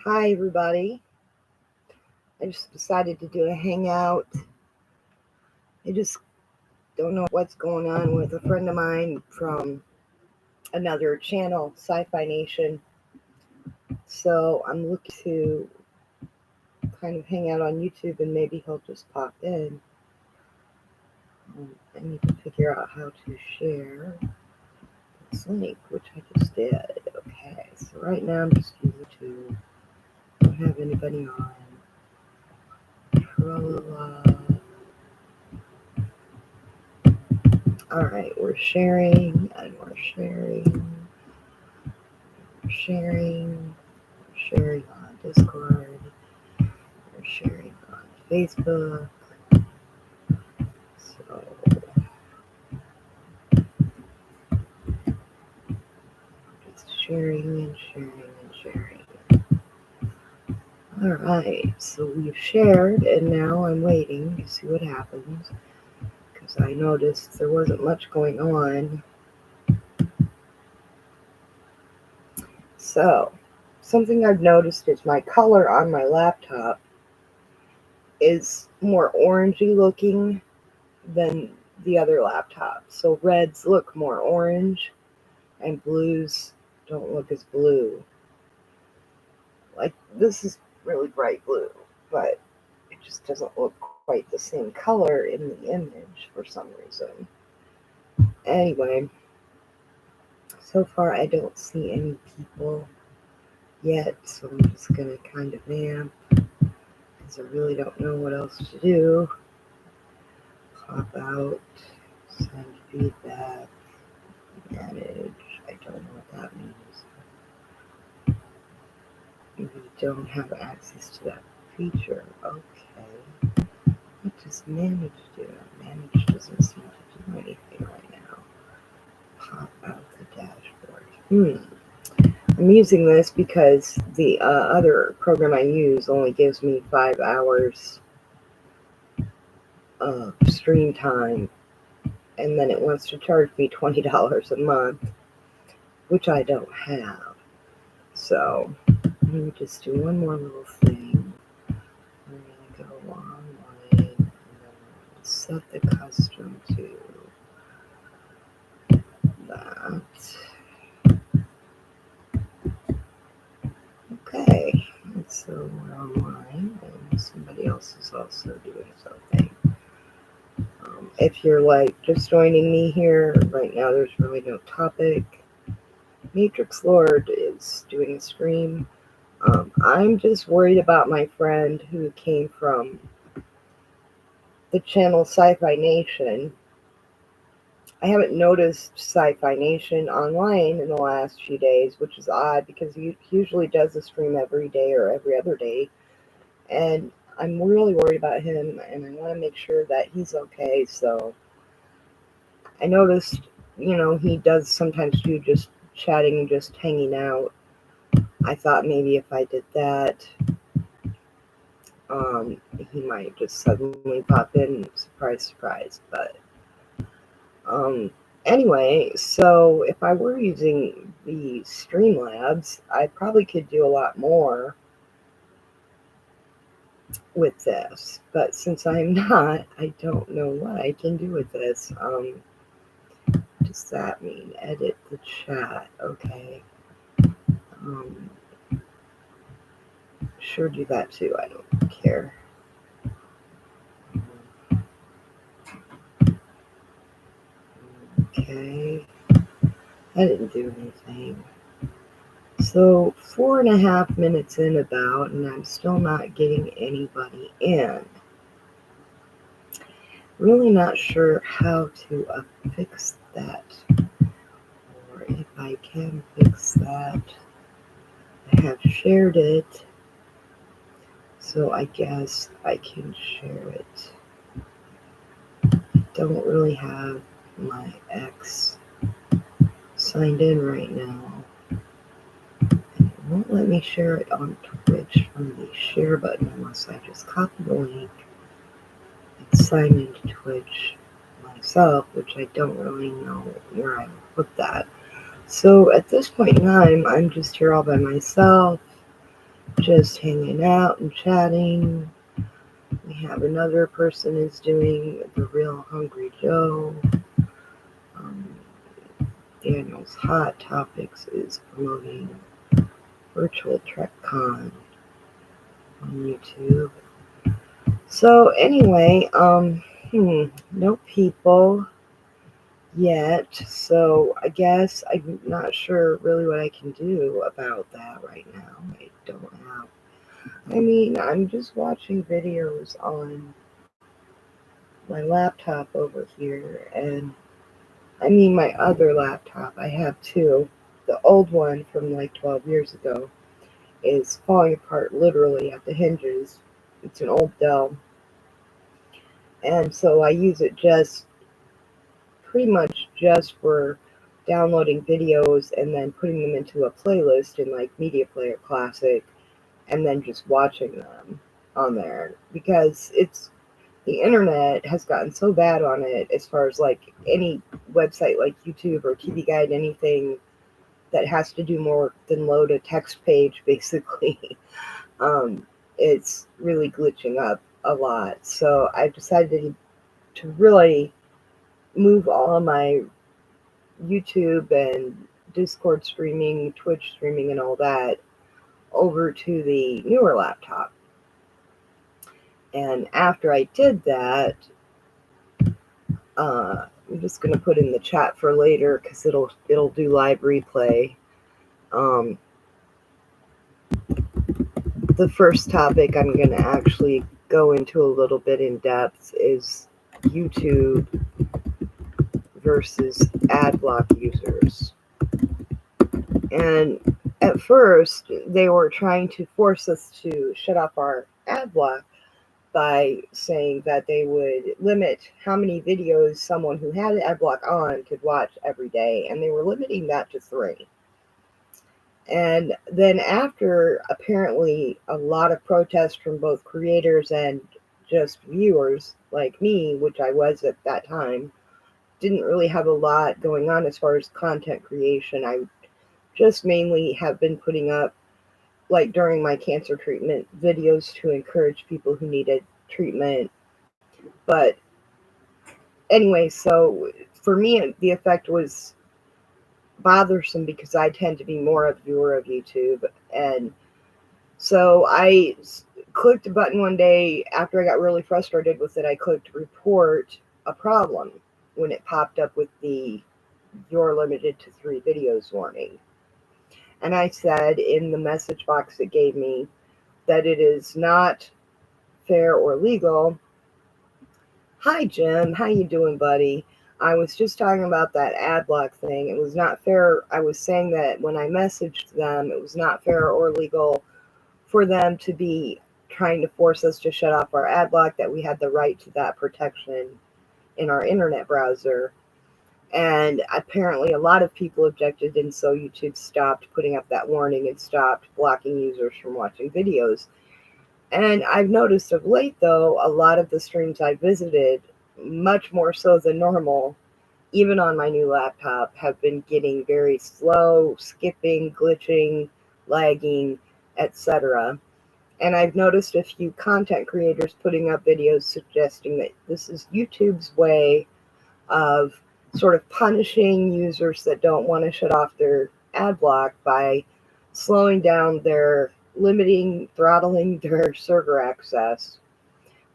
Hi, everybody. I just decided to do a hangout. I just don't know what's going on with a friend of mine from another channel, Sci-Fi Nation. So I'm looking to kind of hang out on YouTube and maybe he'll just pop in. I need to figure out how to share this link, which I just did. Okay, so right now I'm just using YouTube. Don't have anybody on. Alright, we're sharing and we're sharing. Sharing on Discord, we're sharing on Facebook. So just sharing. Alright, so we've shared and now I'm waiting to see what happens because I noticed there wasn't much going on. So something I've noticed is my color on my laptop is more orangey looking than the other laptop. So reds look more orange and blues don't look as blue. Like this is really bright blue, but it just doesn't look quite the same color in the image for some reason. Anyway, so far I don't see any people yet, so I'm just gonna kind of vamp because I really don't know what else to do. Pop out, send feedback, manage. I don't know what that means. We don't have access to that feature. Okay. What does manage do? Manage doesn't seem to do anything right now. Pop out the dashboard. I'm using this because the other program I use only gives me 5 hours of stream time, and then it wants to charge me $20 a month, which I don't have. So let me just do one more little thing. We're going to go online and set the custom to that. Okay, and so we're online and somebody else is also doing something. If you're like just joining me here, right now there's really no topic. Matrix Lord is doing a stream. I'm just worried about my friend who came from the channel Sci-Fi Nation. I haven't noticed Sci-Fi Nation online in the last few days, which is odd because he usually does a stream every day or every other day. And I'm really worried about him and I want to make sure that he's okay. So I noticed, he does sometimes do just chatting and just hanging out. I thought maybe if I did that, he might just suddenly pop in, surprise, but anyway, so if I were using the Streamlabs, I probably could do a lot more with this, but since I'm not, I don't know what I can do with this. What does that mean? Edit the chat, okay. Sure do that too, I don't care. Okay, I didn't do anything. So 4.5 minutes in about, and I'm still not getting anybody in. Really not sure how to fix that, or if I can fix that. I have shared it, so I guess I can share it. I don't really have my ex signed in right now. And it won't let me share it on Twitch from the share button unless I just copy the link and sign into Twitch myself, which I don't really know where I would put that. So at this point in time, I'm just here all by myself. just hanging out and chatting. We have another person is doing the Real Hungry Joe. Um, Daniel's Hot Topics is promoting Virtual Trek Con on YouTube. So anyway, no people yet. So I guess I'm not sure really what I can do about that right now. I don't have. I mean, I'm just watching videos on my laptop over here, and I mean my other laptop. I have two. The old one from like 12 years ago is falling apart literally at the hinges. It's an old Dell. And so I use it just pretty much just for downloading videos and then putting them into a playlist in like Media Player Classic and then just watching them on there because the internet has gotten so bad on it as far as like any website like YouTube or TV Guide, anything that has to do more than load a text page basically. It's really glitching up a lot. So I've decided to really move all of my YouTube and Discord streaming, Twitch streaming, and all that over to the newer laptop. And after I did that, I'm just going to put in the chat for later because it'll do live replay. The first topic I'm going to actually go into a little bit in depth is YouTube versus ad block users. And at first, they were trying to force us to shut off our ad block by saying that they would limit how many videos someone who had ad block on could watch every day, and they were limiting that to 3. And then after apparently a lot of protests from both creators and just viewers like me, which I was at that time, didn't really have a lot going on as far as content creation. I just mainly have been putting up, like during my cancer treatment, videos to encourage people who needed treatment. But anyway, so for me, the effect was bothersome because I tend to be more a viewer of YouTube. And so I clicked a button one day after I got really frustrated with it. I clicked report a problem when it popped up with the "you're limited to 3 videos" warning. And I said in the message box it gave me that it is not fair or legal. Hi, Jim. How you doing, buddy? I was just talking about that ad block thing. It was not fair. I was saying that when I messaged them, it was not fair or legal for them to be trying to force us to shut off our ad block, that we had the right to that protection in our internet browser. And apparently a lot of people objected, and so YouTube stopped putting up that warning and stopped blocking users from watching videos. And I've noticed of late, though, a lot of the streams I visited, much more so than normal, even on my new laptop, have been getting very slow, skipping, glitching, lagging, etc. And I've noticed a few content creators putting up videos suggesting that this is YouTube's way of sort of punishing users that don't want to shut off their ad block by slowing down their throttling their server access.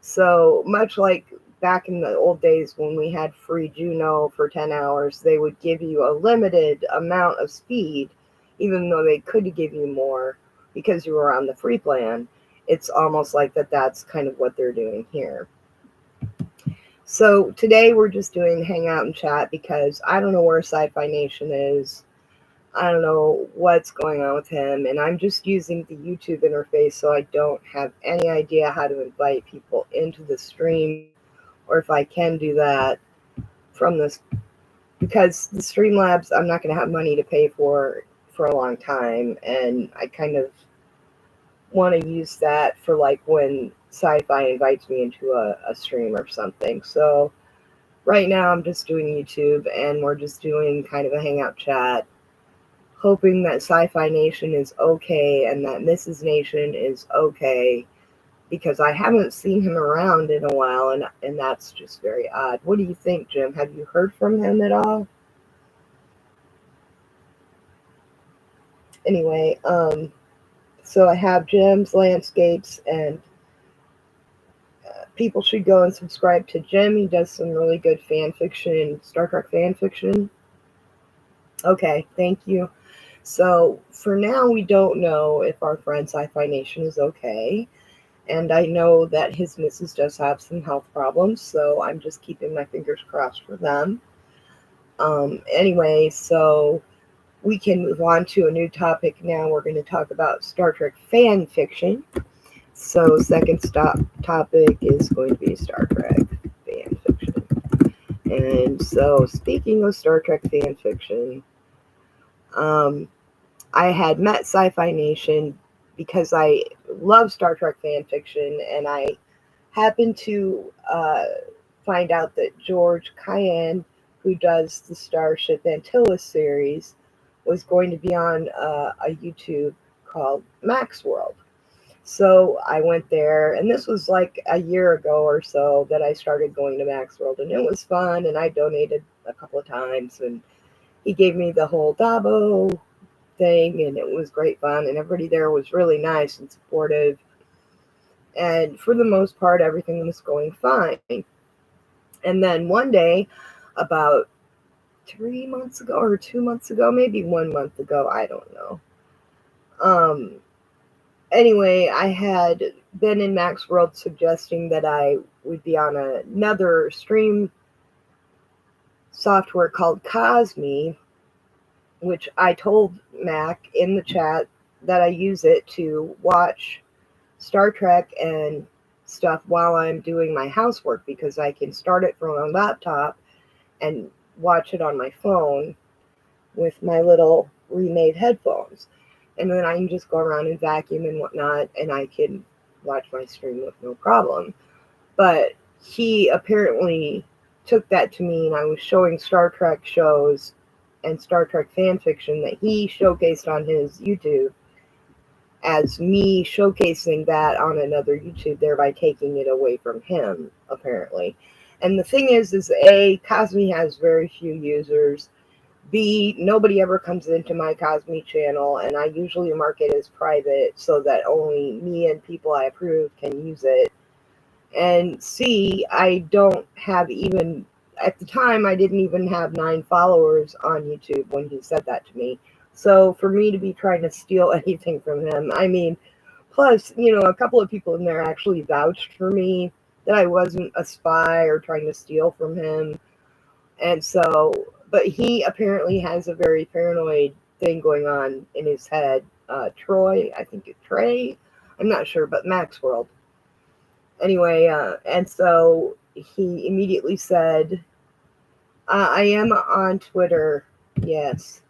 So much like back in the old days when we had free Juno for 10 hours, they would give you a limited amount of speed, even though they could give you more because you were on the free plan. It's almost like that's kind of what they're doing here. So today we're just doing hangout and chat because I don't know where Sci-Fi Nation is. I don't know what's going on with him, and I'm just using the YouTube interface, so I don't have any idea how to invite people into the stream, or if I can do that from this, because the Streamlabs I'm not going to have money to pay for a long time, and I kind of want to use that for like when Sci-Fi invites me into a stream or something. So right now I'm just doing YouTube, and we're just doing kind of a hangout chat. hoping that Sci-Fi Nation is okay and that Mrs. Nation is okay, because I haven't seen him around in a while, and that's just very odd. What do you think, Jim? Have you heard from him at all? Anyway, so I have Jim's Landscapes, and people should go and subscribe to Jim. He does some really good fan fiction, Star Trek fan fiction. Okay, thank you. So for now, we don't know if our friend Sci-Fi Nation is okay. And I know that his missus does have some health problems, so I'm just keeping my fingers crossed for them. Anyway, so we can move on to a new topic now. We're going to talk about Star Trek fan fiction. So second topic is going to be Star Trek fan fiction. And so speaking of Star Trek fan fiction, I had met Sci-Fi Nation because I love Star Trek fan fiction, and I happened to find out that George Cayenne, who does the Starship Antilles series, was going to be on a YouTube called Max World. So I went there, and this was like a year ago or so that I started going to Max World, and it was fun, and I donated a couple of times, and he gave me the whole Dabo thing, and it was great fun, and everybody there was really nice and supportive, and for the most part everything was going fine. And then one day, about 3 months ago or 2 months ago, maybe 1 month ago, I don't know, anyway, I had been in Max World suggesting that I would be on another stream software called Cosme, which I told Mac in the chat that I use it to watch Star Trek and stuff while I'm doing my housework, because I can start it from a laptop and watch it on my phone with my little remade headphones. And then I can just go around and vacuum and whatnot, and I can watch my stream with no problem. But he apparently took that to mean I was showing Star Trek shows and Star Trek fan fiction that he showcased on his YouTube as me showcasing that on another YouTube, thereby taking it away from him, apparently. And the thing is A, Cosme has very few users. B, nobody ever comes into my Cosme channel, and I usually mark it as private so that only me and people I approve can use it. And C, I don't have even, at the time, I didn't even have 9 followers on YouTube when he said that to me. So for me to be trying to steal anything from him, I mean, plus, a couple of people in there actually vouched for me that I wasn't a spy or trying to steal from him. And so, but he apparently has a very paranoid thing going on in his head. Troy, I think it's Trey, I'm not sure, but Max World. Anyway, and so he immediately said, I am on Twitter, yes,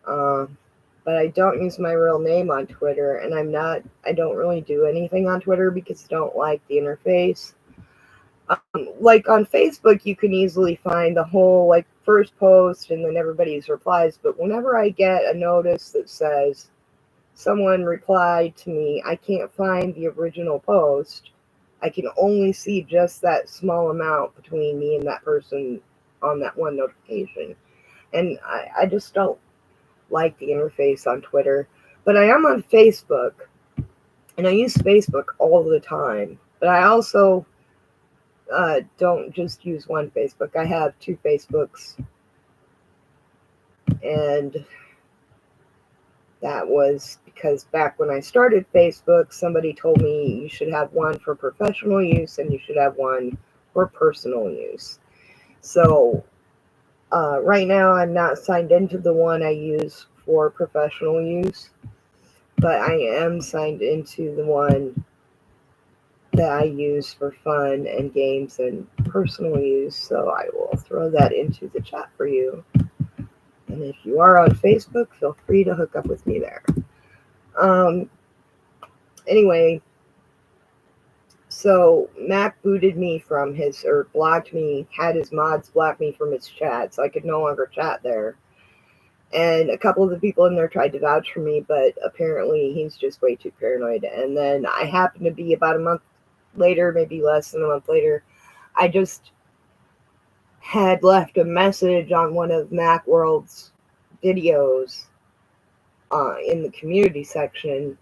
but I don't use my real name on Twitter, and I don't really do anything on Twitter because I don't like the interface. Like on Facebook, you can easily find the whole first post and then everybody's replies, but whenever I get a notice that says someone replied to me, I can't find the original post. I can only see just that small amount between me and that person on that one notification. And I just don't like the interface on Twitter. But I am on Facebook, and I use Facebook all the time. But I also don't just use one Facebook. I have 2 Facebooks. And that was because back when I started Facebook, somebody told me you should have one for professional use and you should have one for personal use. So right now I'm not signed into the one I use for professional use, but I am signed into the one that I use for fun and games and personal use. So I will throw that into the chat for you. And if you are on Facebook, feel free to hook up with me there. Anyway, so Mac booted me from his, or blocked me, had his mods block me from his chat, so I could no longer chat there. And a couple of the people in there tried to vouch for me, but apparently he's just way too paranoid. And then I happened to be about a month later, maybe less than a month later, I just had left a message on one of Macworld's videos in the community section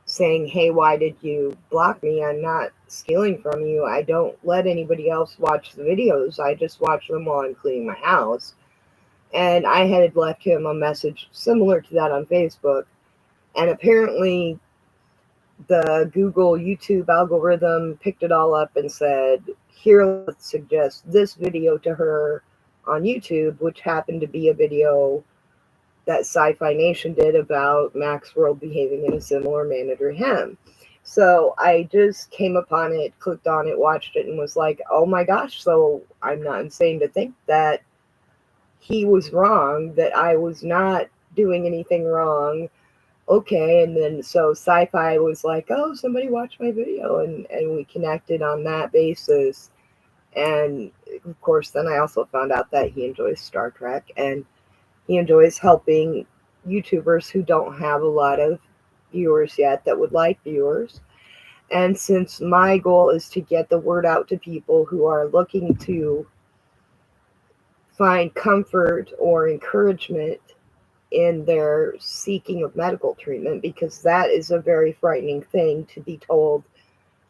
saying, hey, why did you block me? I'm not stealing from you. I don't let anybody else watch the videos. I just watch them while I'm cleaning my house. And I had left him a message similar to that on Facebook. And apparently the Google YouTube algorithm picked it all up and said, here, let's suggest this video to her on YouTube, which happened to be a video that Sci-Fi Nation did about Maxworld behaving in a similar manner to him. So I just came upon it, clicked on it, watched it, and was like, oh my gosh, so I'm not insane to think that he was wrong, that I was not doing anything wrong. Okay, and then so Sci-Fi was like, oh, somebody watched my video, and we connected on that basis. And of course, then I also found out that he enjoys Star Trek, and he enjoys helping YouTubers who don't have a lot of viewers yet that would like viewers. And since my goal is to get the word out to people who are looking to find comfort or encouragement in their seeking of medical treatment, because that is a very frightening thing to be told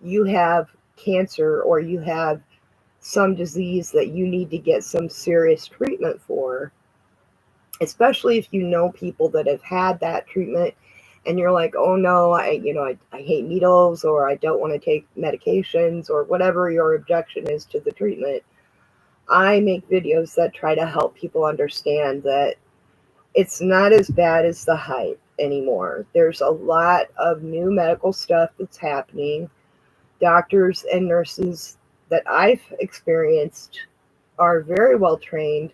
you have cancer or you have some disease that you need to get some serious treatment for, especially if you know people that have had that treatment and you're like, oh no, I hate needles, or I don't want to take medications, or whatever your objection is to the treatment. I make videos that try to help people understand that it's not as bad as the hype anymore. There's a lot of new medical stuff that's happening. Doctors and nurses that I've experienced are very well trained.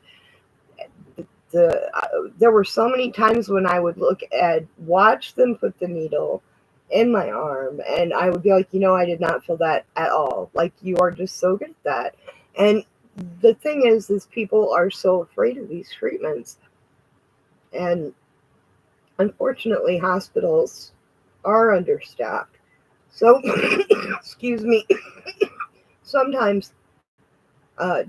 There were so many times when I would watch them put the needle in my arm, and I would be like, I did not feel that at all. Like, you are just so good at that. And the thing is people are so afraid of these treatments. And unfortunately, hospitals are understaffed. So, excuse me, sometimes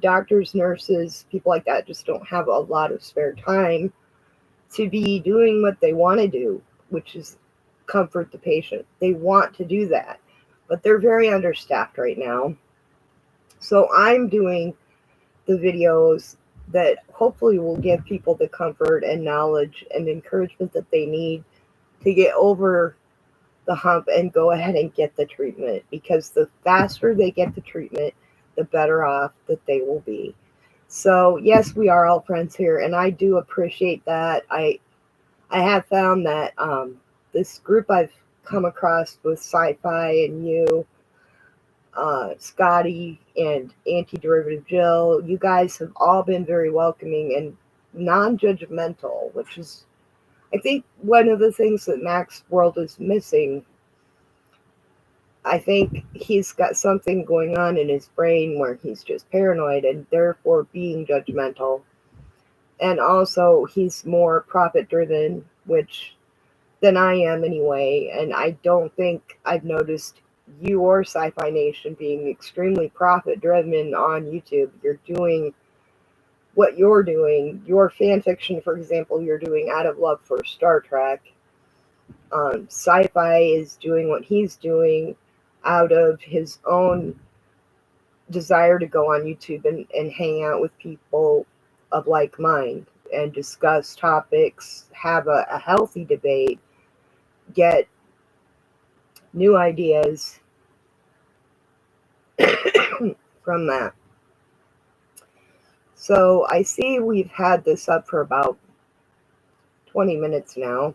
doctors, nurses, people like that just don't have a lot of spare time to be doing what they want to do, which is comfort the patient. They want to do that, but they're very understaffed right now. So I'm doing the videos that hopefully will give people the comfort and knowledge and encouragement that they need to get over the hump and go ahead and get the treatment, because the faster they get the treatment, the better off that they will be. So yes, we are all friends here, and I do appreciate that. I have found that this group I've come across with Sci-Fi and you, Scotty and Anti-Derivative Jill, you guys have all been very welcoming and non-judgmental, which is, I think, one of the things that Max World is missing. I think he's got something going on in his brain where he's just paranoid and therefore being judgmental. And also he's more profit-driven, which than I am anyway. And I don't think I've noticed you or Sci-Fi Nation being extremely profit-driven on YouTube. You're doing what you're doing. Your fan fiction, for example, you're doing out of love for Star Trek. Sci-Fi is doing what he's doing out of his own desire to go on YouTube and hang out with people of like mind and discuss topics, have a healthy debate, get new ideas from that. So I see we've had this up for about 20 minutes now.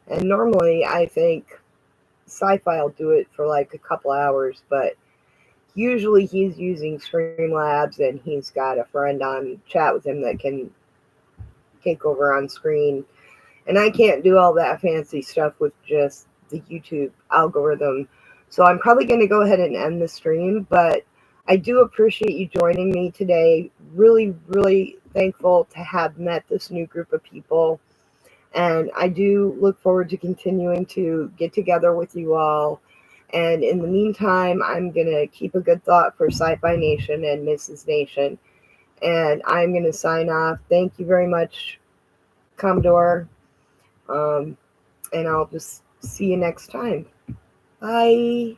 And normally I think Sci-Fi will do it for like a couple hours, but usually he's using Streamlabs and he's got a friend on chat with him that can take over on screen. And I can't do all that fancy stuff with just the YouTube algorithm. So I'm probably going to go ahead and end the stream, but I do appreciate you joining me today. Really, really thankful to have met this new group of people. And I do look forward to continuing to get together with you all. And in the meantime, I'm going to keep a good thought for Sci-Fi Nation and Mrs. Nation. And I'm going to sign off. Thank you very much, Commodore. And I'll just see you next time. Bye.